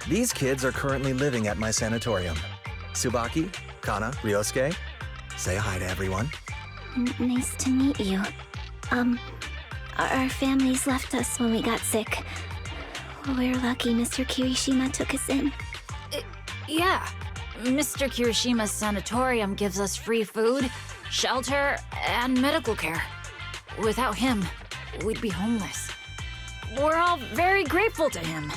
These kids are currently living at my sanatorium. Tsubaki, Kana, Ryosuke, say hi to everyone. Nice to meet you. Our families left us when we got sick. We're lucky Mr. Kirishima took us in. Yeah. Mr. Kirishima's sanatorium gives us free food, shelter, and medical care. Without him, we'd be homeless. We're all very grateful to him.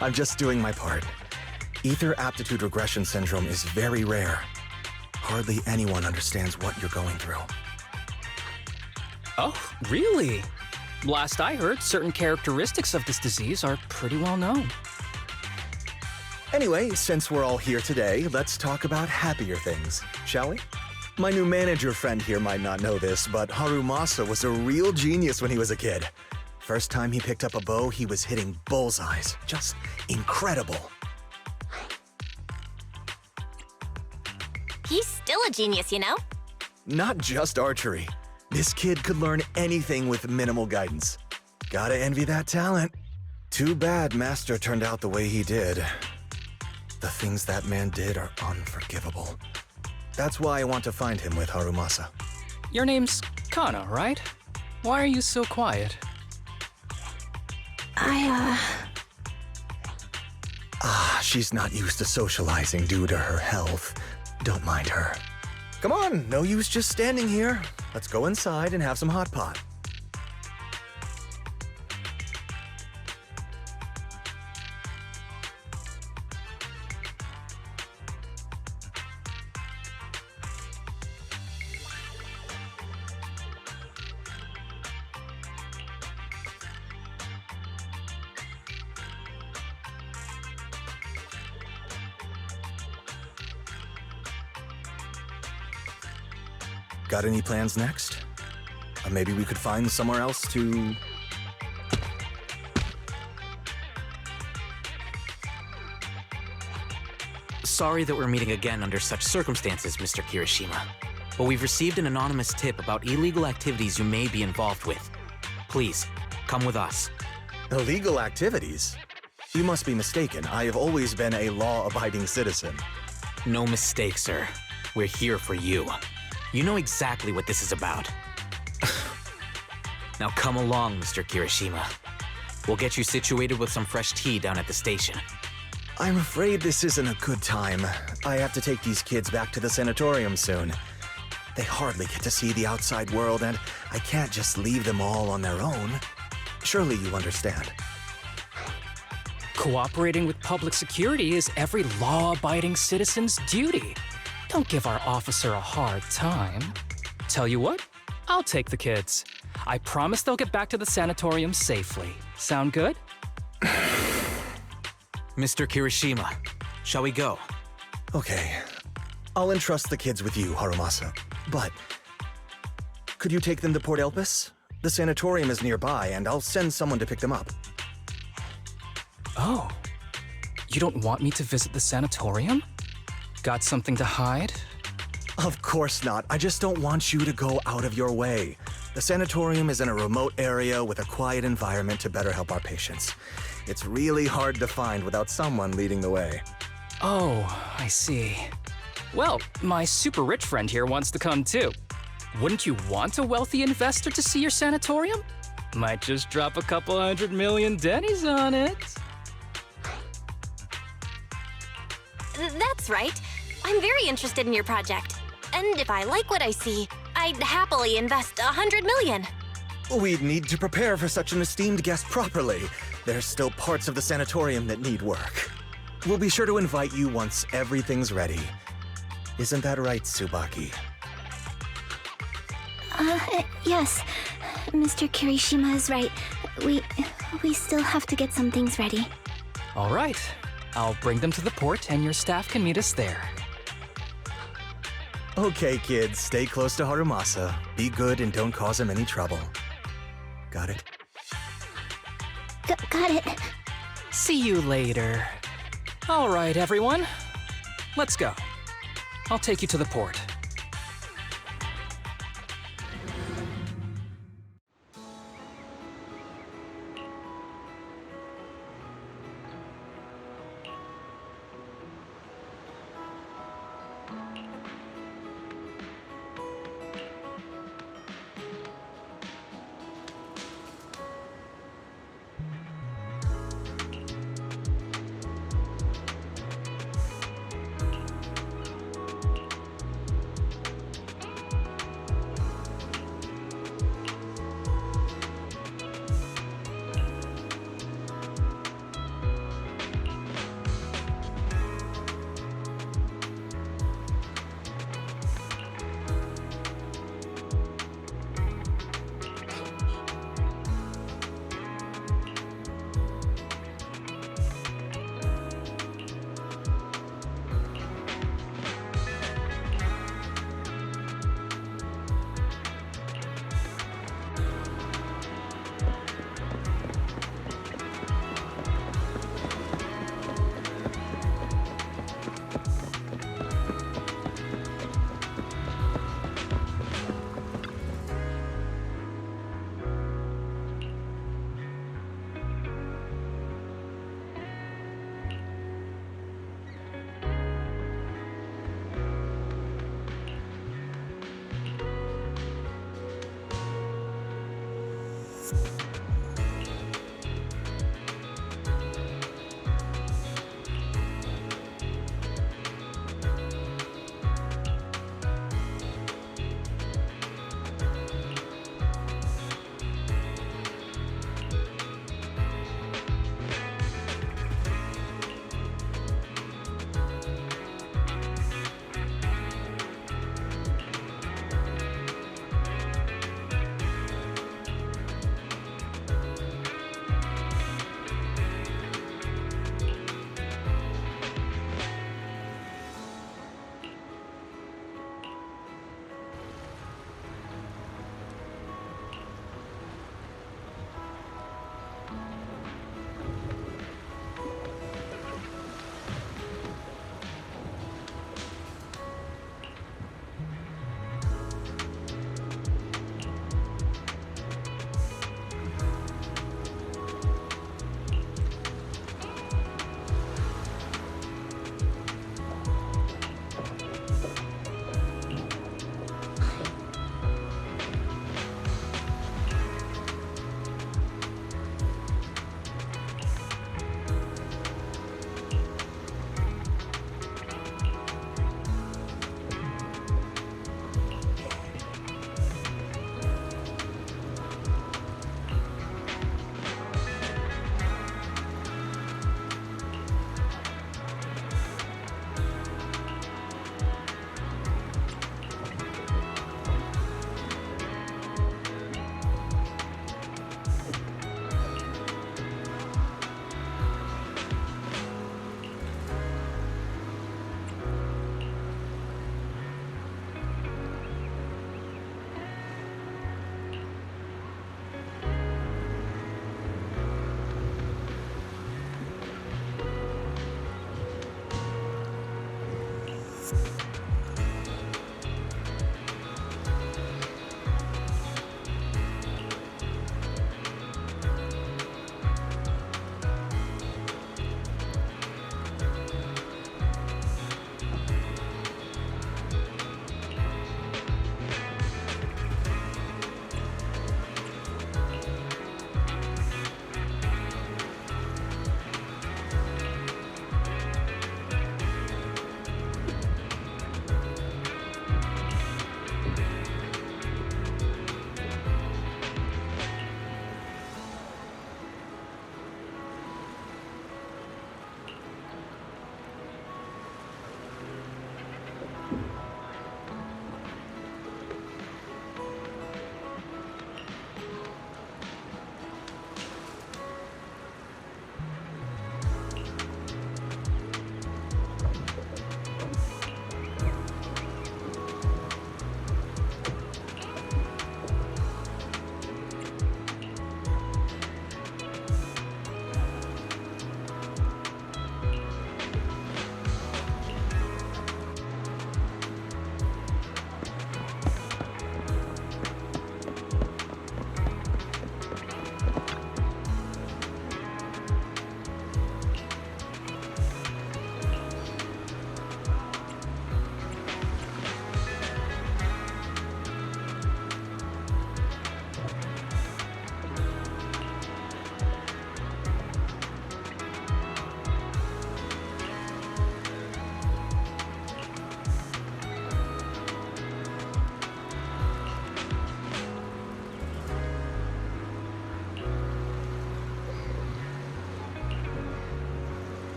I'm just doing my part. Ether aptitude regression syndrome is very rare. Hardly anyone understands what you're going through. Oh, really? Last I heard, certain characteristics of this disease are pretty well known. Anyway, since we're all here today, let's talk about happier things, shall we? My new manager friend here might not know this, but Harumasa was a real genius when he was a kid. First time he picked up a bow, he was hitting bullseyes. Just incredible. He's still a genius, you know? Not just archery. This kid could learn anything with minimal guidance. Gotta envy that talent. Too bad Master turned out the way he did. The things that man did are unforgivable. That's why I want to find him with Harumasa. Your name's Kana, right? Why are you so quiet? She's not used to socializing due to her health. Don't mind her. Come on, no use just standing here. Let's go inside and have some hot pot. Got any plans next? Maybe we could find somewhere else to... Sorry that we're meeting again under such circumstances, Mr. Kirishima. But we've received an anonymous tip about illegal activities you may be involved with. Please, come with us. Illegal activities? You must be mistaken. I have always been a law-abiding citizen. No mistake, sir. We're here for you. You know exactly what this is about. Now come along, Mr. Kirishima. We'll get you situated with some fresh tea down at the station. I'm afraid this isn't a good time. I have to take these kids back to the sanatorium soon. They hardly get to see the outside world, and I can't just leave them all on their own. Surely you understand. Cooperating with public security is every law-abiding citizen's duty. Don't give our officer a hard time. Tell you what, I'll take the kids. I promise they'll get back to the sanatorium safely. Sound good? Mr. Kirishima, shall we go? Okay. I'll entrust the kids with you, Harumasa. But could you take them to Port Elpis? The sanatorium is nearby, and I'll send someone to pick them up. Oh. You don't want me to visit the sanatorium? Got something to hide? Of course not. I just don't want you to go out of your way. The sanatorium is in a remote area with a quiet environment to better help our patients. It's really hard to find without someone leading the way. Oh, I see. Well, my super rich friend here wants to come too. Wouldn't you want a wealthy investor to see your sanatorium? Might just drop a couple $100 million dennies on it. That's right. I'm very interested in your project. And if I like what I see, I'd happily invest $100 million. We'd need to prepare for such an esteemed guest properly. There's still parts of the sanatorium that need work. We'll be sure to invite you once everything's ready. Isn't that right, Tsubaki? Yes. Mr. Kirishima is right. We still have to get some things ready. All right. I'll bring them to the port and your staff can meet us there. Okay, kids, stay close to Harumasa. Be good and don't cause him any trouble. Got it? Got it. See you later. All right, everyone. Let's go. I'll take you to the port.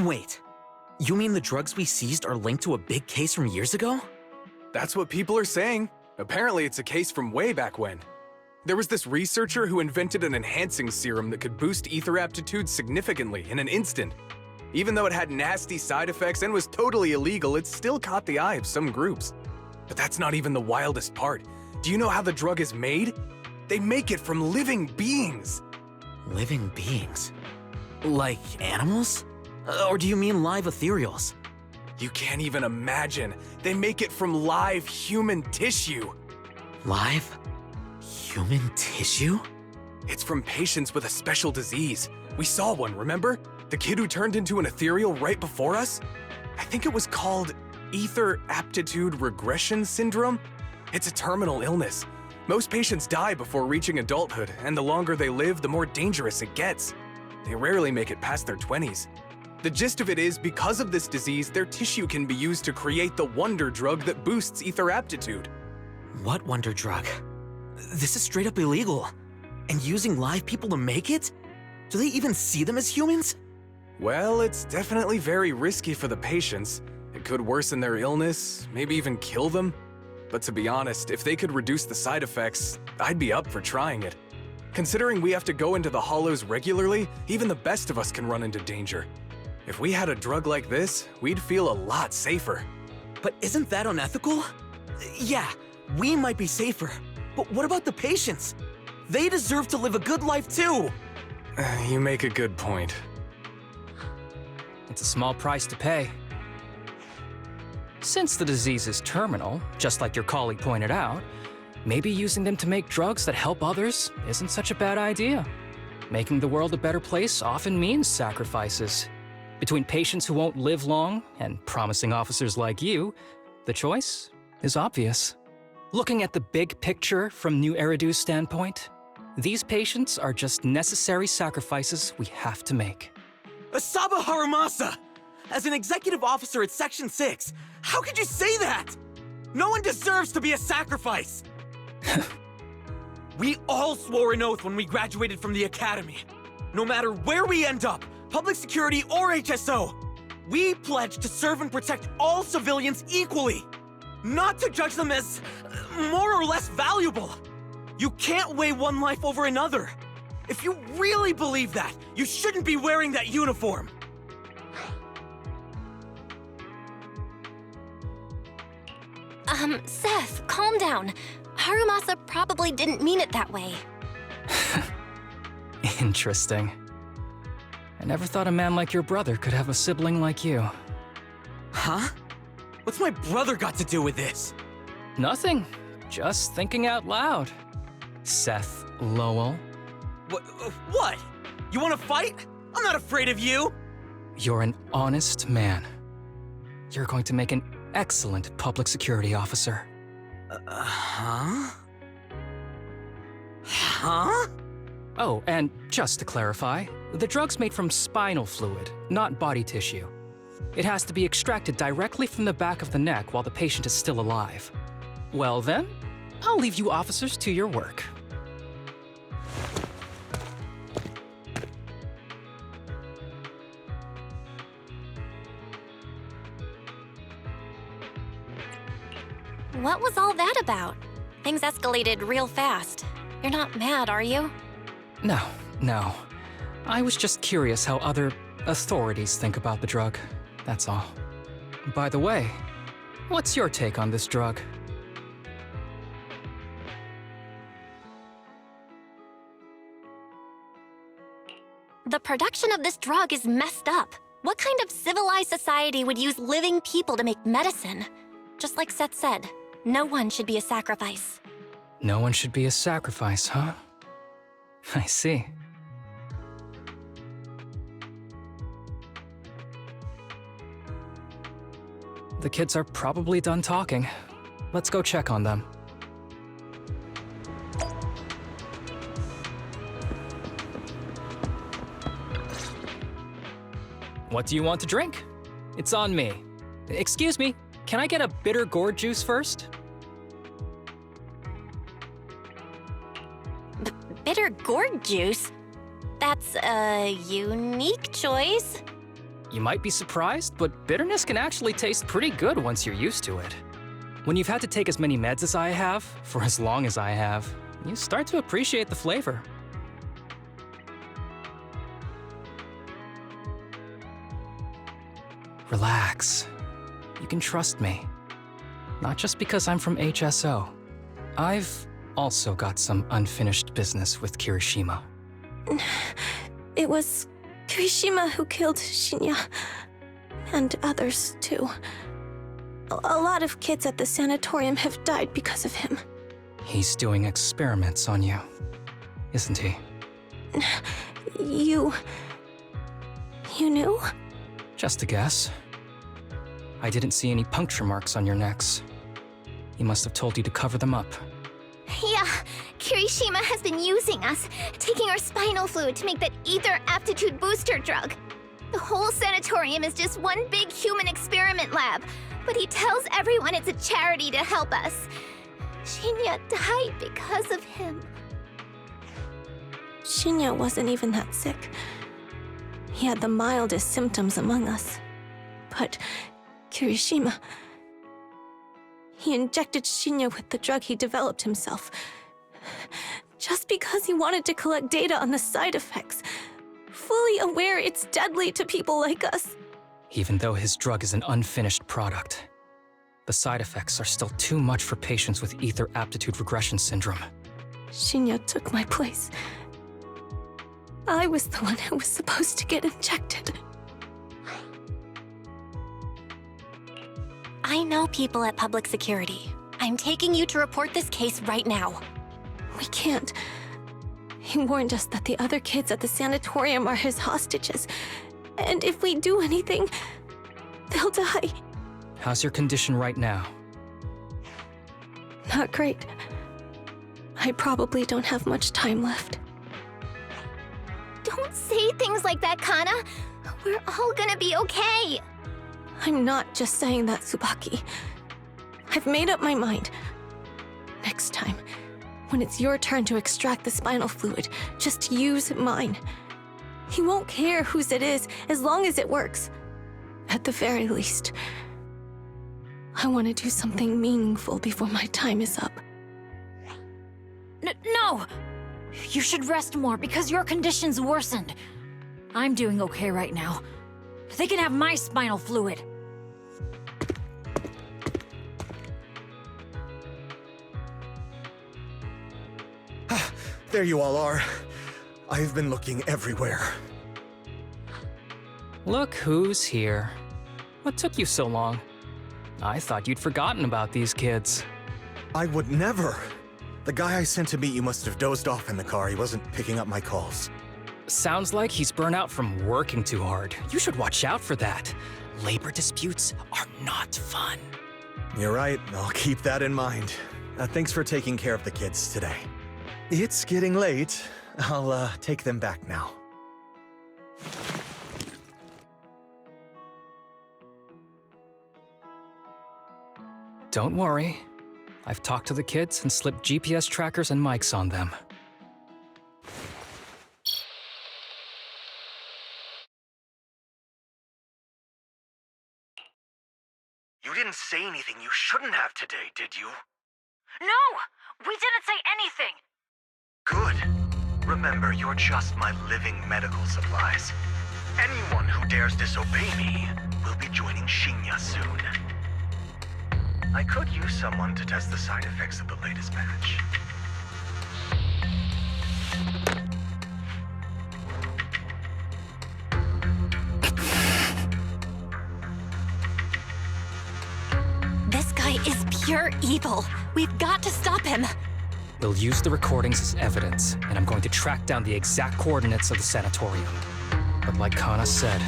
Wait, you mean the drugs we seized are linked to a big case from years ago? That's what people are saying. Apparently it's a case from way back when. There was this researcher who invented an enhancing serum that could boost ether aptitude significantly in an instant. Even though it had nasty side effects and was totally illegal, it still caught the eye of some groups. But that's not even the wildest part. Do you know how the drug is made? They make it from living beings. Living beings? Like animals? Or do you mean live ethereals? You can't even imagine. They make it from live human tissue. Live? Human tissue? It's from patients with a special disease. We saw one, remember? The kid who turned into an ethereal right before us? I think it was called Ether Aptitude Regression Syndrome. It's a terminal illness. Most patients die before reaching adulthood, and the longer they live, the more dangerous it gets. They rarely make it past their 20s. The gist of it is, because of this disease, their tissue can be used to create the wonder drug that boosts ether aptitude. What wonder drug? This is straight up illegal. And using live people to make it? Do they even see them as humans? Well, it's definitely very risky for the patients. It could worsen their illness, maybe even kill them. But to be honest, if they could reduce the side effects, I'd be up for trying it. Considering we have to go into the hollows regularly, even the best of us can run into danger. If we had a drug like this, we'd feel a lot safer. But isn't that unethical? Yeah, we might be safer. But what about the patients? They deserve to live a good life too! You make a good point. It's a small price to pay. Since the disease is terminal, just like your colleague pointed out, maybe using them to make drugs that help others isn't such a bad idea. Making the world a better place often means sacrifices. Between patients who won't live long and promising officers like you, the choice is obvious. Looking at the big picture from New Eridu's standpoint, these patients are just necessary sacrifices we have to make. Asaba Harumasa! As an executive officer at Section 6, how could you say that? No one deserves to be a sacrifice! We all swore an oath when we graduated from the academy. No matter where we end up, public security or HSO, we pledged to serve and protect all civilians equally, not to judge them as more or less valuable. You can't weigh one life over another. If you really believe that, you shouldn't be wearing that uniform. Seth, calm down. Harumasa probably didn't mean it that way. Interesting. I never thought a man like your brother could have a sibling like you. Huh? What's my brother got to do with this? Nothing. Just thinking out loud. Seth Lowell. What? You want to fight? I'm not afraid of you! You're an honest man. You're going to make an excellent public security officer. Huh? Huh? Oh, and just to clarify, the drug's made from spinal fluid, not body tissue. It has to be extracted directly from the back of the neck while the patient is still alive. Well then, I'll leave you officers to your work. What was all that about? Things escalated real fast. You're not mad, are you? No. I was just curious how other authorities think about the drug, that's all. By the way, what's your take on this drug? The production of this drug is messed up. What kind of civilized society would use living people to make medicine? Just like Seth said, no one should be a sacrifice. No one should be a sacrifice, huh? I see. The kids are probably done talking. Let's go check on them. What do you want to drink? It's on me. Excuse me, can I get a bitter gourd juice first? Bitter gourd juice? That's a unique choice. You might be surprised, but bitterness can actually taste pretty good once you're used to it. When you've had to take as many meds as I have, for as long as I have, you start to appreciate the flavor. Relax. You can trust me. Not just because I'm from HSO. I've also got some unfinished business with Kirishima. It was Kirishima who killed Shinya. And others, too. A lot of kids at the sanatorium have died because of him. He's doing experiments on you, isn't he? You knew? Just a guess. I didn't see any puncture marks on your necks. He must have told you to cover them up. Yeah, Kirishima has been using us, taking our spinal fluid to make that ether aptitude booster drug. The whole sanatorium is just one big human experiment lab, but he tells everyone it's a charity to help us. Shinya died because of him. Shinya wasn't even that sick. He had the mildest symptoms among us. But Kirishima... He injected Shinya with the drug he developed himself. Just because he wanted to collect data on the side effects, fully aware it's deadly to people like us. Even though his drug is an unfinished product, the side effects are still too much for patients with ether aptitude regression syndrome. Shinya took my place. I was the one who was supposed to get injected. I know people at public security. I'm taking you to report this case right now. We can't. He warned us that the other kids at the sanatorium are his hostages. And if we do anything, they'll die. How's your condition right now? Not great. I probably don't have much time left. Don't say things like that, Kana. We're all gonna be okay. I'm not just saying that, Tsubaki. I've made up my mind. Next time, when it's your turn to extract the spinal fluid, just use mine. He won't care whose it is, as long as it works. At the very least, I want to do something meaningful before my time is up. No! You should rest more because your condition's worsened. I'm doing okay right now. They can have my spinal fluid. There you all are. I've been looking everywhere. Look who's here. What took you so long? I thought you'd forgotten about these kids. I would never. The guy I sent to meet you must have dozed off in the car. He wasn't picking up my calls. Sounds like he's burnt out from working too hard. You should watch out for that. Labor disputes are not fun. You're right. I'll keep that in mind. Thanks for taking care of the kids today. It's getting late. I'll take them back now. Don't worry. I've talked to the kids and slipped GPS trackers and mics on them. You didn't say anything you shouldn't have today, did you? No! We didn't say anything! Good. Remember, you're just my living medical supplies. Anyone who dares disobey me will be joining Shinya soon. I could use someone to test the side effects of the latest batch. This guy is pure evil. We've got to stop him. We'll use the recordings as evidence, and I'm going to track down the exact coordinates of the sanatorium. But like Kana said,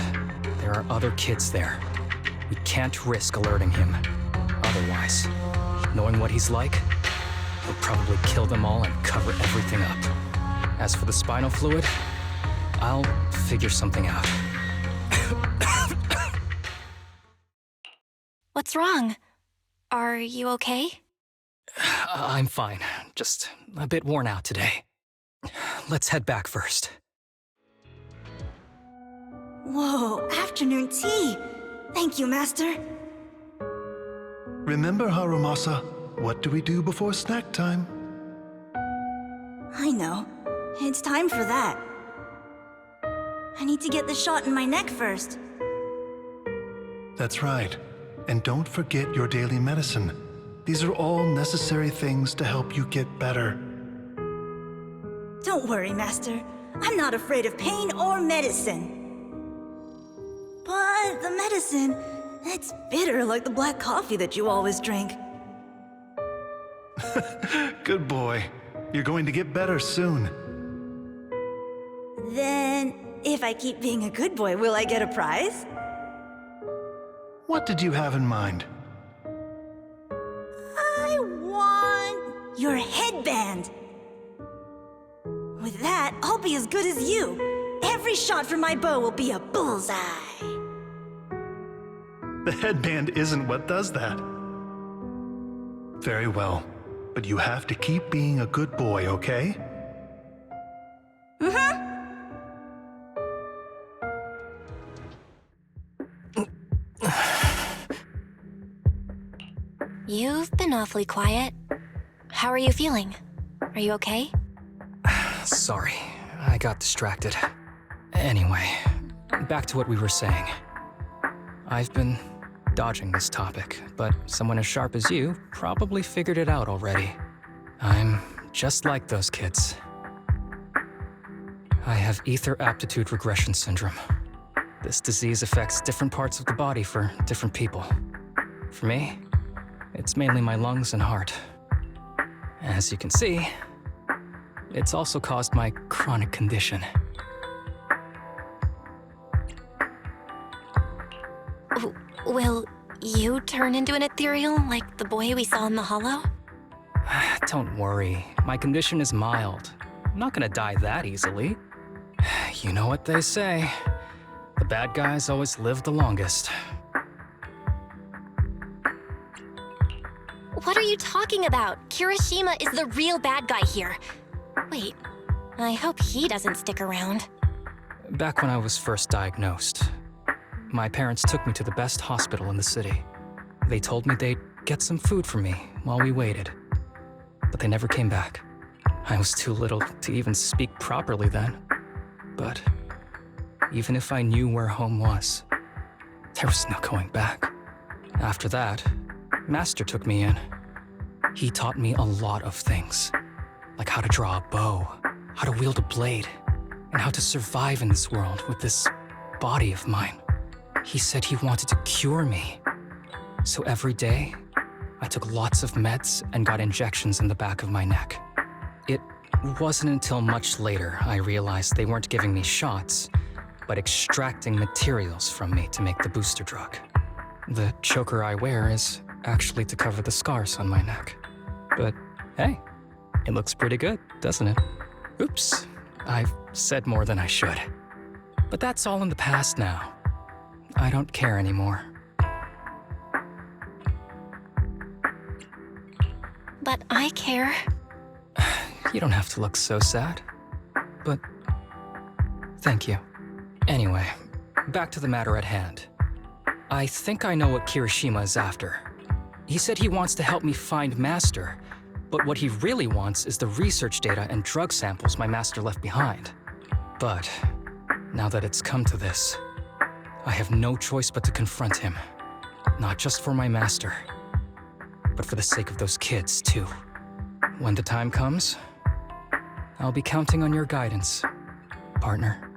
there are other kids there. We can't risk alerting him. Otherwise, knowing what he's like, he'll probably kill them all and cover everything up. As for the spinal fluid, I'll figure something out. What's wrong? Are you okay? I'm fine, just a bit worn out today. Let's head back first. Whoa, afternoon tea! Thank you, Master. Remember, Harumasa, what do we do before snack time? I know. It's time for that. I need to get the shot in my neck first. That's right. And don't forget your daily medicine. These are all necessary things to help you get better. Don't worry, Master. I'm not afraid of pain or medicine. But the medicine, it's bitter like the black coffee that you always drink. Good boy. You're going to get better soon. Then, if I keep being a good boy, will I get a prize? What did you have in mind? I want your headband. With that, I'll be as good as you. Every shot from my bow will be a bullseye. The headband isn't what does that. Very well. But you have to keep being a good boy, okay? You've been awfully quiet. How are you feeling? Are you okay? Sorry, I got distracted. Anyway, back to what we were saying. I've been dodging this topic, but someone as sharp as you probably figured it out already. I'm just like those kids. I have ether aptitude regression syndrome. This disease affects different parts of the body for different people. For me, it's mainly my lungs and heart. As you can see, it's also caused my chronic condition. Will you turn into an ethereal like the boy we saw in the hollow? Don't worry, my condition is mild. I'm not gonna die that easily. You know what they say. The bad guys always live the longest. What are you talking about? Kirishima is the real bad guy here. Wait, I hope he doesn't stick around. Back when I was first diagnosed, my parents took me to the best hospital in the city. They told me they'd get some food for me while we waited. But they never came back. I was too little to even speak properly then. But even if I knew where home was, there was no going back. After that, Master took me in. He taught me a lot of things, like how to draw a bow, how to wield a blade, and how to survive in this world with this body of mine. He said he wanted to cure me. So every day, I took lots of meds and got injections in the back of my neck. It wasn't until much later I realized they weren't giving me shots, but extracting materials from me to make the booster drug. The choker I wear is actually to cover the scars on my neck. But hey, it looks pretty good, doesn't it? Oops, I've said more than I should. But that's all in the past now. I don't care anymore. But I care. You don't have to look so sad. But thank you. Anyway, back to the matter at hand. I think I know what Kirishima is after. He said he wants to help me find Master, but what he really wants is the research data and drug samples my master left behind. But now that it's come to this, I have no choice but to confront him. Not just for my master, but for the sake of those kids, too. When the time comes, I'll be counting on your guidance, partner.